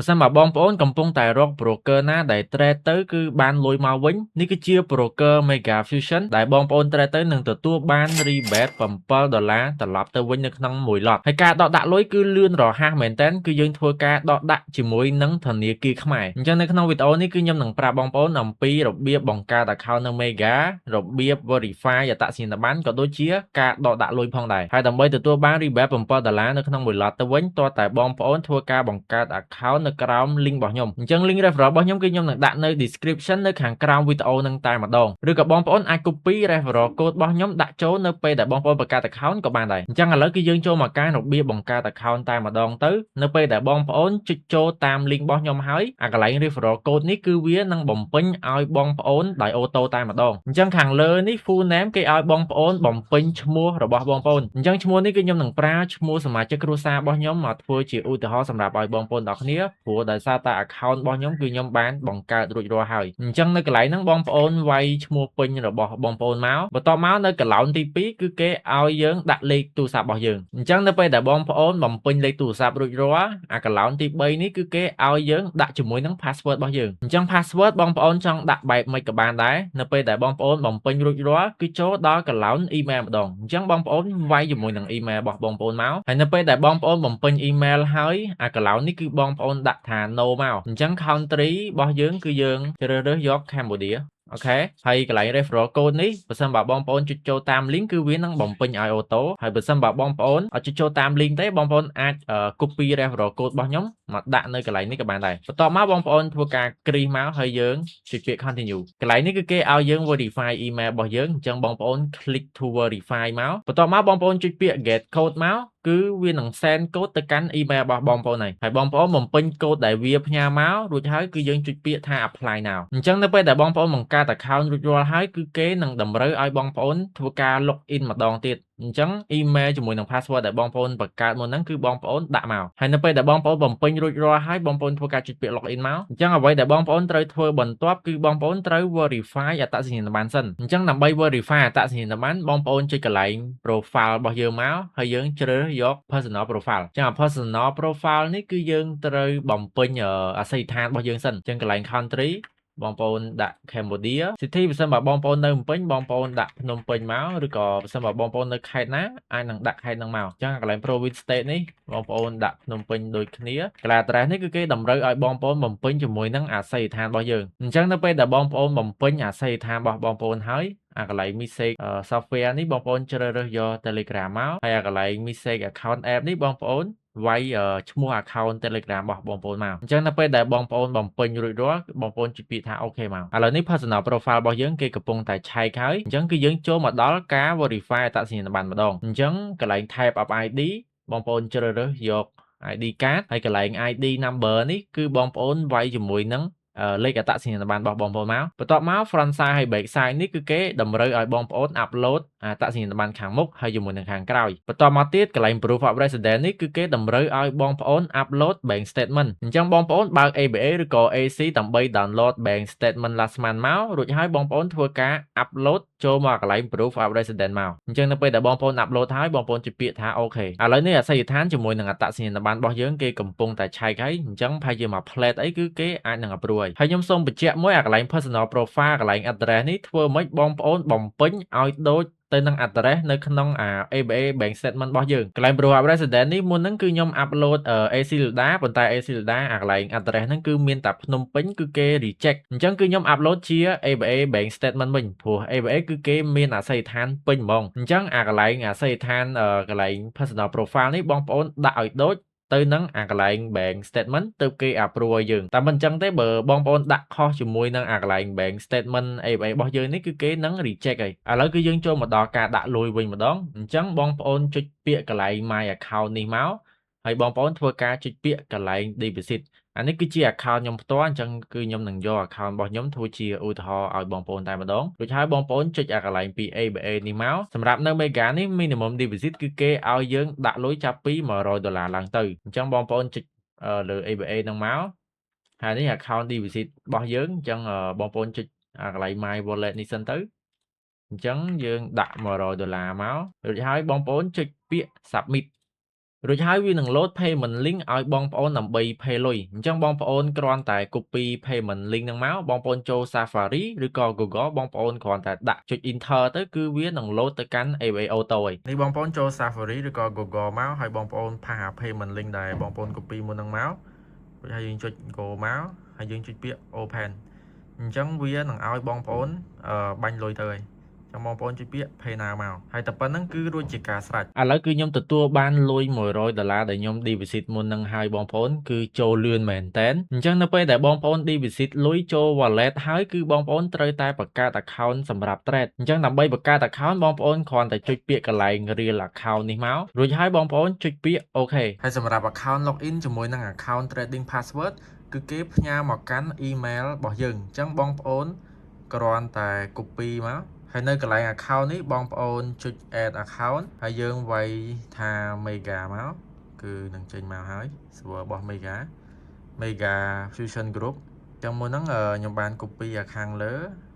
បើសិនបើបងប្អូនកំពុងតែរក broker ណាដែល trade ទៅគឺបានលុយមកវិញនេះគឺជា broker Mega Fusion ដែលបងប្អូន trade ទៅនឹងទទួលបាន rebate $7ត្រឡប់ទៅវិញនៅក្នុងមួយ lot ហើយការដកដាក់លុយគឺលឿនរហ័សមែនទែនគឺយើងធ្វើការដកដាក់ជាមួយនឹងធនាគារខ្មែរអញ្ចឹងនៅក្នុងវីដេអូនេះគឺខ្ញុំនឹងប្រាប់បងប្អូនអំពីរបៀបបង្កើត account នៅ Mega របៀប verify អត្តសញ្ញាណប័ណ្ណក៏ដូចជាការដកដាក់លុយផងដែរហើយដើម្បីទទួលបាន rebate $7នៅក្នុងមួយ lot ទៅវិញទាល់តែបងប្អូនធ្វើការបង្កើត account នៅក្រោម link របស់ខ្ញុំអញ្ចឹង link referral របស់ខ្ញុំគឺខ្ញុំនឹងដាក់នៅ description នៅខាងក្រោមវីដេអូនឹងតែម្ដងឬក៏បងប្អូនអាច copy referral code របស់ខ្ញុំដាក់ចូលនៅពេលដែលបងប្អូនបង្កើត account ក៏បានដែរអញ្ចឹងឥឡូវគឺយើងចូលមកការរបៀបបង្កើត account តែម្ដងទៅនៅពេលដែលបងប្អូនចុចចូលតាម link របស់ខ្ញុំហើយអាកន្លែង referral code នេះគឺវានឹងបំពេញឲ្យបងប្អូនដោយអូតូតែម្ដងអញ្ចឹងខាងលើនេះ full name គេឲ្យបងប្អូនបំពេញឈ្មោះរបស់បងប្អូនអញ្ចឹងឈ្មោះនេះគឺខ្ញុំនឹងប្រើឈ្មោះសមាជិកគ្រួសាររបស់ខ្ញុំមកធ្វើជាឧទាហរណ៍សម្រាប់ឲ្យបងប្អូនទាំងគ្នាព្រោះដោយសារតែ account របស់ខ្ញុំគឺខ្ញុំបានបង្កើតរួចរាល់ហើយអញ្ចឹងនៅកន្លែងហ្នឹងបងប្អូនវាយឈ្មោះពេញរបស់បងប្អូនមកបន្ទាប់មកនៅកន្លោនទី2គឺគេឲ្យយើងដាក់លេខទូរស័ព្ទរបស់យើងអញ្ចឹងនៅពេលដែលបងប្អូនបំពេញលេខទូរស័ព្ទរួចរាល់អាកន្លោនទី3នេះគឺគេឲ្យយើងដាក់ជាមួយនឹង password របស់យើងអញ្ចឹង password បងប្អូនចង់ដាក់បែបម៉េចក៏បានដែរនៅពេលដែលបងប្អូនបំពេញរួចរាល់គឺចូលដល់កន្លោន email ម្ដងអញ្ចឹងបងប្អូនវាយជាមួយនឹង email របស់បងប្អូនមកហើយនៅពេលដែលបងប្អូនបំពេញ email ហើយអាកន្លោននេះគឺបងប្អូនដាក់ថា no មកអញ្ចឹង country របស់យើងគឺយើងជ្រើសរើសយក Cambodia អូខេហើយកន្លែង referral code នេះបើសិនបើបងប្អូនចុចចូលតាម link គឺវានឹងបំពេញឲ្យអូតូហើយបើសិនបើបងប្អូនអត់ចុចចូលតាម link ទេបងប្អូនអាច copy referral code របស់ខ្ញុំមកដាក់នៅកន្លែងនេះក៏បានដែរបន្ទាប់មកបងប្អូនធ្វើការគ្រីសមកហើយយើងចុចពាក្យ continue កន្លែងនេះគឺគេឲ្យយើង verify email របស់យើងអញ្ចឹងបងប្អូន click to verify មកបន្ទាប់មកបងប្អូនចុចពាក្យ get code មកគឺវានឹង send code ទៅកាន់ email របស់បងប្អូនហើយបងប្អូនបំពេញ code ដែលវាផ្ញើមករួចហើយគឺយើងចុចពាក្យថា apply now អញ្ចឹងនៅពេលដែលបងប្អូនបង្កើត account រួចរាល់ហើយគឺគេនឹងតម្រូវឲ្យបងប្អូនធ្វើការ log in ម្ដងទៀតអញ្ចឹង email ជាមួយនឹង password ដែលបងប្អូនបង្កើតមុនហ្នឹងគឺបងប្អូនដាក់មកហើយនៅពេលដែលបងប្អូនបំពេញរួចរាល់ហើយបងប្អូនធ្វើការចុចពាក្យ log in មកអញ្ចឹងអ្វីដែលបងប្អូនត្រូវធ្វើបន្ទាប់គឺបងប្អូនត្រូវ verify អត្តសញ្ញាណប័ណ្ណសិនអញ្ចឹងដើម្បី verify អត្តសញ្ញាណប័ណ្ណបងប្អូនចុចកន្លែង profile របស់យើងមកហើយយើងជ្រើសយក personal profile អញ្ចឹង personal profile នេះគឺយើងត្រូវបំពេញអាសយដ្ឋានរបស់យើងសិនអញ្ចឹងកន្លែង countryបងប្អូនដាក់ Cambodia City បើសិនបើបងប្អូននៅភ្នំពេញបងប្អូនដាក់ភ្នំពេញមកឬក៏បើសិនបើបងប្អូននៅខេត្តណាអាចនឹងដាក់ខេត្តហ្នឹងមកអញ្ចឹងកន្លែង province state នេះបងប្អូនដាក់ភ្នំពេញដូចគ្នាកន្លែង address នេះគឺគេតម្រូវឲ្យបងប្អូនបំពេញជាមួយនឹងអាសយដ្ឋានរបស់យើងអញ្ចឹងនៅពេលដែលបងប្អូនបំពេញអាសយដ្ឋានរបស់បងប្អូនហើយអាកន្លែង message software នេះបងប្អូនជ្រើសរើសយក Telegram មកហើយអាកន្លែង message account app នេះបងប្អូនវាយឈ្មោះ account Telegram របស់បងប្អូនមកអញ្ចឹងនៅពេលដែលបងប្អូនបំពេញរួចរាល់បងប្អូនចុចពាក្យថា OK មកឥឡូវនេះ personal profile របស់យើងគេកំពុងតែឆែកហើយអញ្ចឹងគឺយើងចូលមកដល់ការ verify អត្តសញ្ញាណប័ណ្ណម្ដងអញ្ចឹងកន្លែង type of ID បងប្អូនជ្រើសរើសយក ID card ហើយកន្លែង ID number នេះគឺបងប្អូនវាយជាមួយនឹងលេខអត្តសញ្ញាណប័ណ្ណរបស់បងប្អូនមកបន្ទាប់មក front side ហើយ back side នេះគឺគេតម្រូវឲ្យបងប្អូន upload អត្តសញ្ញាណប័ណ្ណខាងមុខហើយជាមួយនឹងខាងក្រោយបន្ទាប់មកទៀតកន្លែង proof of residence នេះគឺគេតម្រូវឲ្យបងប្អូន upload bank statement អញ្ចឹងបងប្អូនបើក ABA ឬក៏ AC ដើម្បី download bank statement last month មករួចហើយបងប្អូនធ្វើការ upload ចូលមកកន្លែង proof of residence មកអញ្ចឹងនៅពេលដែលបងប្អូន upload ហើយបងប្អូនចុចពាក្យថា OK ឥឡូវនេះអាសយដ្ឋានជាមួយនឹងអត្តសញ្ញាណប័ណ្ណរបស់យើងគេកំពុងតែឆែកហើយអញ្ចឹងប្រហែលជាមួយ plate អីគឺគេអាចនឹង approve ហើយខ្ញុំសូមបញ្ជាក់មួយអាកន្លែង personal profile កន្លែង address នេះធ្វើម៉េចបងប្អូនបំពេញឲ្យដូចទៅនឹង address នៅក្នុងABA bank statement របស់យើងកន្លែង proof of residence នេះមុនហ្នឹងគឺខ្ញុំ upload AC Lida ប៉ុន្តែ AC Lida អាកន្លែង address ហ្នឹងគឺមានតែភ្នំពេញគឺគេ reject អញ្ចឹងគឺខ្ញុំ upload ជា ABA bank statement វិញព្រោះ ABA គឺគេមានអាសយដ្ឋានពេញហ្មងអញ្ចឹងអាកន្លែងអាសយដ្ឋានកន្លែង personal profile នេះបងប្អូនដាក់ឲ្យដូចទៅនឹងអាកន្លែង bank statement ទៅគេ approve ឲ្យយើងតែមិនអញ្ចឹងទេបើបងប្អូនដាក់ខុសជាមួយនឹងអាកន្លែង bank statement ABA របស់យើងនេះគឺគេនឹង reject ហើយឥឡូវគឺយើងចូលមកដល់ការដាក់លុយវិញម្ដងអញ្ចឹងបងប្អូនចុចពាក្យកន្លែង my account នេះមកហើយបងប្អូនធ្វើការចុចពាក្យកន្លែង deposit អានេះគឺជា account ខ្ញុំផ្ទាល់អញ្ចឹងគឺខ្ញុំនឹងយក account របស់ខ្ញុំធ្វើជាឧទាហរណ៍ឲ្យបងប្អូនតែម្ដងរួចហើយបងប្អូនចុចអាកន្លែងពី ABA នេះមកសម្រាប់នៅ Mega នេះ minimum deposit គឺគេឲ្យយើងដាក់លុយចាប់ពី$100ឡើងទៅអញ្ចឹងបងប្អូនចុចលើ ABA ហ្នឹងមកហើយនេះ account deposit របស់យើងអញ្ចឹងបងប្អូនចុចអាកន្លែង my wallet នេះសិនទៅអញ្ចឹងយើងដាក់$100មករួចហើយបងប្អូនចុចពាក្យ submit រួចហើយវានឹង load payment link ឲ្យបងប្អូនដើម្បី pay លុយអញ្ចឹងបងប្អូនគ្រាន់តែ copy payment link ហ្នឹងមកបងប្អូនចូល Safari ឬក៏ Google បងប្អូនគ្រាន់តែដាក់ចុច enter ទៅគឺវានឹង load ទៅកាន់ AWA Auto ហើយនេះបងប្អូនចូល Safari ឬក៏ Google មកហើយបងប្អូនផាស payment link ដែលបងប្អូន copy មុនហ្នឹងមករួចហើយយើងចុច go មកហើយយើងចុចពាក្យ open អញ្ចឹងវានឹងឲ្យបងប្អូនបាញ់លុយទៅហើយចឹងបងប្អូនចុចពាក្យ Pay Now មកហើយតែប៉ុណ្្នឹងគឺរួចជាការស្រេចឥឡូវគឺខ្ញុំទទួលបានលុយ$100ដែលខ្ញុំ deposit មុននឹងហើយបងប្អូនគឺចូលលឿនមែនតើអញ្ចឹងនៅពេលដែលបងប្អូន deposit លុយចូល wallet ហើយគឺបងប្អូនត្រូវតែបង្កើត account សម្រាប់ trade អញ្ចឹងដើម្បីបង្កើត account បងប្អូនគ្រាន់តែចុចពាក្យកន្លែង real account នេះមករួចហើយបងប្អូនចុចពាក្យ OK ហើយសម្រាប់ account login ជាមួយនឹង account trading password គឺគេផ្ញើមកកាន់ email របស់យើងអញ្ចឹងបងប្អូនគ្រាន់តែ copy មកហើយនៅកន្លែង account នេះបងប្អូនចុច add account ហើយយើងវាយថា Mega មកគឺនឹងចេញមកហើយ server របស់ Mega Fusion Group ចឹងមុនហ្នឹងខ្ញុំបាន copy អាខាងលើ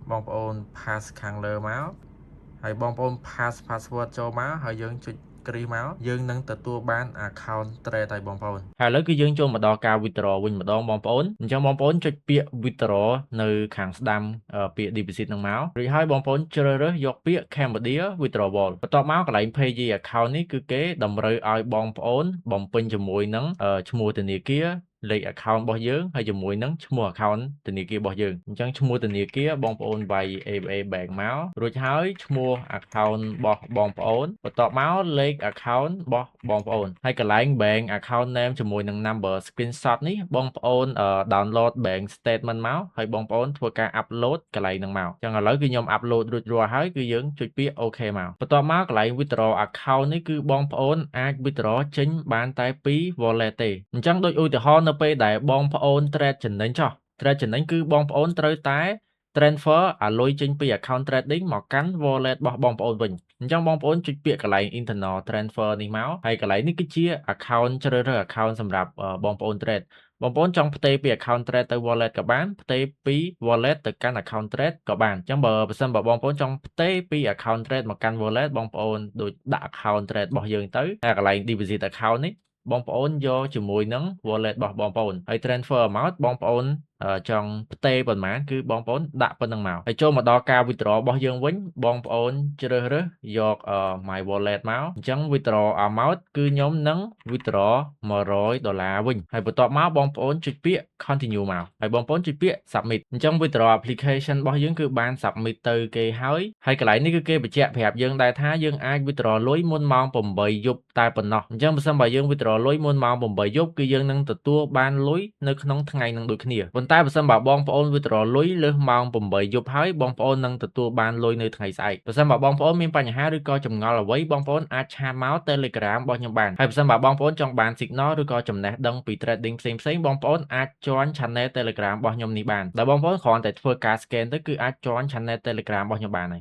បងប្អូន pass ខាងលើមកហើយបងប្អូន pass password ចូលមកហើយយើងចុចគ្រីសមកយើងនឹងទទួលបាន account trade ហើយបងប្អូនហើយឥឡូវគឺយើងចូលមកដល់ការ withdraw វិញម្ដងបងប្អូនអញ្ចឹងបងប្អូនចុចពាក្យ withdraw នៅខាងស្ដាំពាក្យ deposit ហ្នឹងមករួចហើយបងប្អូនជ្រើសរើសយកពាក្យ Cambodia withdrawal បន្ទាប់មកកន្លែង page account នេះគឺគេតម្រូវឲ្យបងប្អូនបំពេញជាមួយនឹងឈ្មោះធនាគារលេខ account របស់យើងហើយជាមួយនឹងឈ្មោះ account ធនាគាររបស់យើងអញ្ចឹងឈ្មោះធនាគារបងប្អូនវាយ ABA Bank មករួចហើយឈ្មោះ account របស់បងប្អូនបន្ទាប់មកលេខ account របស់បងប្អូនហើយកន្លែង bank account name ជាមួយនឹង number screenshot នេះបងប្អូនdownload bank statement មកហើយបងប្អូនធ្វើការ upload កន្លែងហ្នឹងមកអញ្ចឹងឥឡូវគឺខ្ញុំ upload រួចរាល់ហើយគឺយើងចុចពាក្យ OK មកបន្ទាប់មកកន្លែង withdraw account នេះគឺបងប្អូនអាច withdraw ចេញបានតែពី wallet ទេអញ្ចឹងដូចឧទាហរណ៍នៅពេលដែលបងប្អូន trade ចំណេញចុះ trade ចំណេញគឺបងប្អូនត្រូវតែ transfer អាលុយចេញពី account trading មកកាន់ wallet របស់បងប្អូនវិញអញ្ចឹងបងប្អូនចុចពាក្យកន្លែង internal transfer នេះមកហើយកន្លែងនេះគឺជា account ជ្រើសរើស account សម្រាប់បងប្អូន trade បងប្អូនចង់ផ្ទេរពី account trade ទៅ wallet ក៏បានផ្ទេរពី wallet ទៅកាន់ account trade ក៏បានអញ្ចឹងបើសិនបើបងប្អូនចង់ផ្ទេរពី account trade មកកាន់ wallet បងប្អូនដូចដាក់ account trade របស់យើងទៅតែកន្លែង deposit account នេះបងប្អូនយកជាមួយនឹង wallet របស់បងប្អូនហើយ transfer amount បងប្អូនចង់ផ្ទេរប៉ុន្មានគឺបងប្អូនដាក់ប៉ុណ្្នឹងមកហើយចូលមកដល់ការ withdraw របស់យើងវិញបងប្អូនជ្រើសរើសយក my wallet មកអញ្ចឹង withdraw amount គឺខ្ញុំនឹង withdraw $100វិញហើយបន្ទាប់មកបងប្អូនចុចពាក្យ continue មកហើយបងប្អូនចុចពាក្យ submit អញ្ចឹង withdraw application របស់យើងគឺបាន submit ទៅគេហើយកន្លែងនេះគឺគេបញ្ជាក់ប្រាប់យើងដែរថាយើងអាច withdraw លុយមុនម៉ោង8យប់តែប៉ុណ្ណោះអញ្ចឹងបើសិនបើយើង withdraw លុយមុនម៉ោង8យប់គឺយើងនឹងទទួលបានលុយនៅក្នុងថ្ងៃនឹងដូចគ្នាប៉ុន្តែបើសិនបើបងប្អូន withdraw លុយលើសម៉ោង8យប់ហើយបងប្អូននឹងទទួលបានលុយនៅថ្ងៃស្អែកបើសិនបើបងប្អូនមានបញ្ហាឬក៏ចម្ងល់អ្វីបងប្អូនអាចឆាតមក Telegram របស់ខ្ញុំបានហើយបើសិនបើបងប្អូនចង់បាន signal ឬក៏ចំណេះដឹងពី trading ផ្សេងៗបងប្អូនអាច join channel Telegram របស់ខ្ញុំនេះបានដែលបងប្អូនគ្រាន់តែធ្វើការ scan ទៅគឺអាច join channel Telegram របស់ខ្ញុំបានហើយ